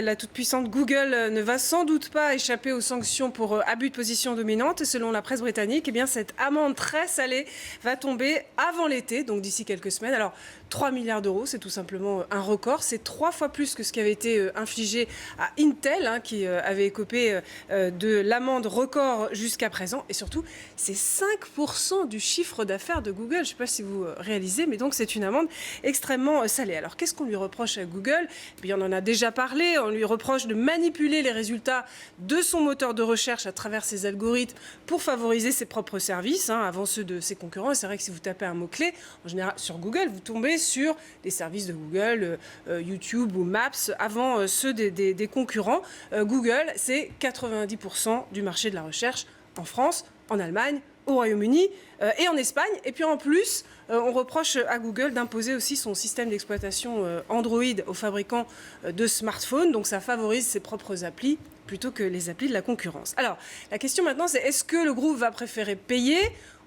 La toute-puissante Google ne va sans doute pas échapper aux sanctions pour abus de position dominante. Selon la presse britannique, eh bien, cette amende très salée va tomber avant l'été, donc d'ici quelques semaines. Alors, 3 milliards d'euros, c'est tout simplement un record. C'est 3 fois plus que ce qui avait été infligé à Intel, qui avait écopé de l'amende record jusqu'à présent. Et surtout, c'est 5% du chiffre d'affaires de Google. Je ne sais pas si vous réalisez, mais donc c'est une amende extrêmement salée. Alors, qu'est-ce qu'on lui reproche à Google? Eh bien, on en a déjà parlé. On lui reproche de manipuler les résultats de son moteur de recherche à travers ses algorithmes pour favoriser ses propres services, avant ceux de ses concurrents. Et c'est vrai que si vous tapez un mot-clé, en général sur Google, vous tombez sur les services de Google, YouTube ou Maps, avant ceux des concurrents. Google, c'est 90% du marché de la recherche en France, en Allemagne, au Royaume-Uni et en Espagne. Et puis en plus, on reproche à Google d'imposer aussi son système d'exploitation Android aux fabricants de smartphones. Donc ça favorise ses propres applis plutôt que les applis de la concurrence. Alors, la question maintenant, c'est est-ce que le groupe va préférer payer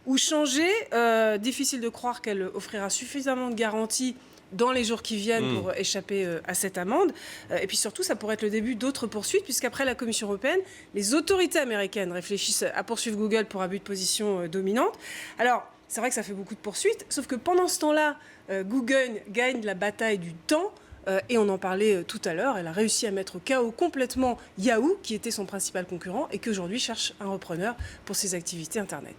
ou changer? Difficile de croire qu'elle offrira suffisamment de garanties dans les jours qui viennent pour échapper à cette amende. Et puis surtout, ça pourrait être le début d'autres poursuites, puisqu'après la Commission européenne, les autorités américaines réfléchissent à poursuivre Google pour abus de position dominante. Alors, c'est vrai que ça fait beaucoup de poursuites, sauf que pendant ce temps-là, Google gagne la bataille du temps. Et on en parlait tout à l'heure, elle a réussi à mettre au chaos complètement Yahoo, qui était son principal concurrent, et qui aujourd'hui cherche un repreneur pour ses activités Internet.